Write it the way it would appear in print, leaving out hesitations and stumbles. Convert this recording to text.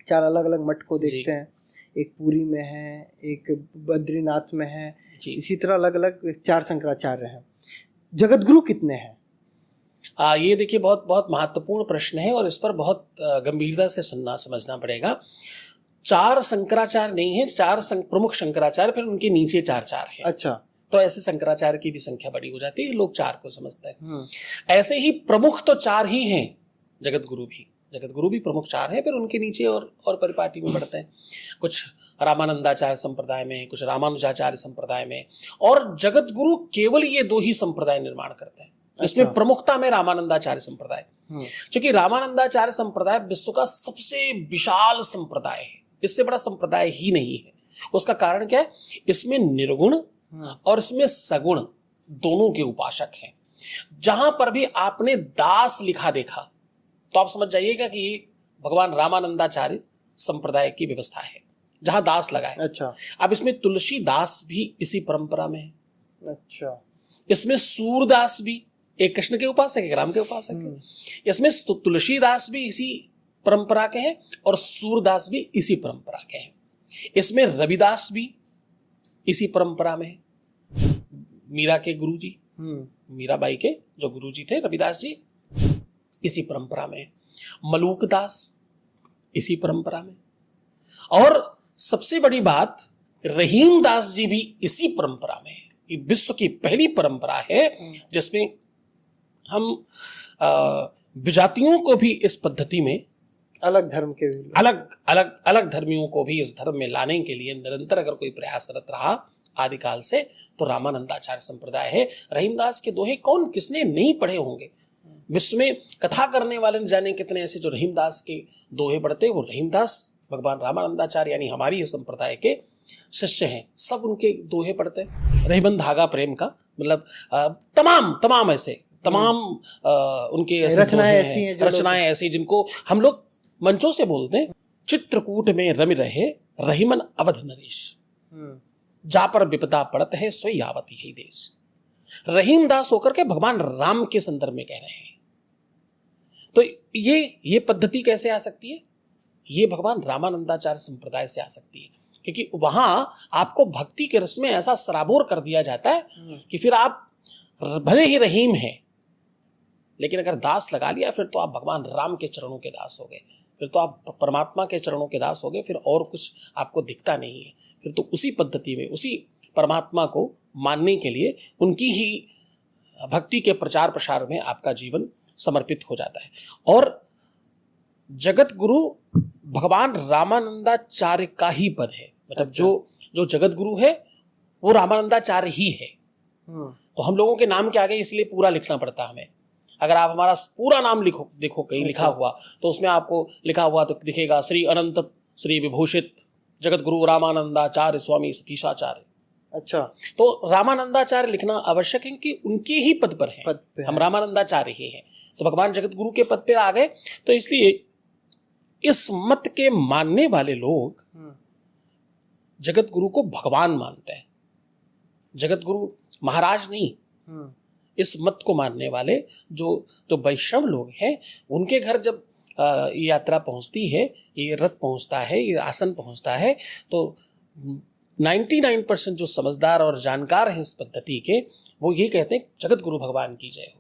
4 अलग अलग मठ को देखते हैं, एक पुरी में है, एक बद्रीनाथ में है, इसी तरह अलग अलग 4 शंकराचार्य हैं। जगत गुरु कितने हैं? ये देखिए बहुत बहुत महत्वपूर्ण प्रश्न है और इस पर बहुत गंभीरता से समझना पड़ेगा। 4 शंकराचार्य नहीं है, 4 प्रमुख शंकराचार्य, फिर उनके नीचे 4 है। अच्छा, तो ऐसे शंकराचार्य की भी संख्या बड़ी हो जाती है, लोग 4 को समझते हैं। ऐसे ही प्रमुख तो 4 ही हैं, जगत गुरु भी प्रमुख 4 हैं, फिर उनके नीचे और परिपाटी में बढ़ते हैं। कुछ रामानंदाचार्य संप्रदाय में, कुछ रामानुजाचार्य संप्रदाय में, और जगत गुरु केवल ये 2 ही संप्रदाय निर्माण करते हैं। इसमें प्रमुखता में रामानंदाचार्य संप्रदाय, क्योंकि रामानंदाचार्य संप्रदाय विश्व का सबसे विशाल संप्रदाय है, इससे बड़ा संप्रदाय ही नहीं है। उसका कारण क्या है? इसमें निर्गुण और इसमें सगुण दोनों के उपासक हैं। जहां पर भी आपने दास लिखा देखा तो आप समझ जाइएगा कि ये भगवान रामानंदाचार्य संप्रदाय की व्यवस्था है, जहां दास लगा है। अच्छा, अब इसमें तुलसीदास भी इसी परंपरा में है। अच्छा, इसमें सूरदास भी, एक कृष्ण के उपासक, एक राम के उपासक है। इसमें तुलसीदास भी इसी परंपरा के हैं और सूरदास भी इसी परंपरा के हैं। इसमें रविदास भी इसी परंपरा में है। मीरा के गुरुजी, मीराबाई के जो गुरुजी थे रविदास जी, इसी परंपरा में है। मलूकदास इसी परंपरा में, और सबसे बड़ी बात रहीमदास जी भी इसी परंपरा में है। ये विश्व की पहली परंपरा है जिसमें हम विजातियों को भी इस पद्धति में, अलग धर्म के भी, अलग धर्मियों को भी इस धर्म में लाने के लिए निरंतर अगर कोई प्रयासरत रहा आदिकाल से, तो रामानंदाचार्य संप्रदाय है। रहीमदास के दोहे कौन किसने नहीं पढ़े होंगे? विश्व में कथा करने वाले न जाने कितने ऐसे जो रहीमदास के दोहे पढ़ते, वो रहीमदास भगवान रामानंदाचार्य यानी हमारी संप्रदाय के शिष्य हैं, सब उनके दोहे पढ़ते हैं। रहीबन धागा प्रेम का मतलब तमाम ऐसे उनके रचनाएं ऐसी जिनको हम लोग मंचों से बोलते हैं। चित्रकूट में रमि रहे रहीमन अवध नरेश, जा पर विपदा पड़त है सोई आवत यही देश। रहीमदास होकर के भगवान राम के संदर्भ में कह रहे हैं। तो ये पद्धति कैसे आ सकती है? ये भगवान रामानंदाचार्य संप्रदाय से आ सकती है, क्योंकि वहां आपको भक्ति के रस में ऐसा सराबोर कर दिया जाता है कि फिर आप भले ही रहीम हैं, लेकिन अगर दास लगा लिया फिर तो आप भगवान राम के चरणों के दास हो गए, फिर तो आप परमात्मा के चरणों के दास हो गए, फिर और कुछ आपको दिखता नहीं है। फिर तो उसी पद्धति में, उसी परमात्मा को मानने के लिए उनकी ही भक्ति के प्रचार प्रसार में आपका जीवन समर्पित हो जाता है। और जगत गुरु भगवान रामानंदाचार्य का ही पद है, मतलब जो जगत गुरु है वो रामानंदाचार्य ही है। तो हम लोगों के नाम के आगे इसलिए पूरा लिखना पड़ता है हमें। अगर आप हमारा पूरा नाम देखो कहीं लिखा हुआ, तो उसमें आपको लिखा हुआ तो दिखेगा श्री अनंत श्री विभूषित जगत गुरु रामानंदाचार्य स्वामी सतीशाचार्य। अच्छा, तो रामानंदाचार्य लिखना आवश्यक है कि उनके ही पद पर है, हम रामानंदाचार्य ही हैं। तो भगवान जगत गुरु के पद पे आ गए, तो इसलिए इस मत के मानने वाले लोग जगत गुरु को भगवान मानते हैं, जगत गुरु महाराज नहीं। इस मत को मानने वाले जो वैष्णव लोग हैं, उनके घर जब ये यात्रा पहुंचती है, ये रथ पहुंचता है, ये आसन पहुंचता है, तो 99% जो समझदार और जानकार हैं इस पद्धति के, वो ये कहते हैं जगत गुरु भगवान की जय हो।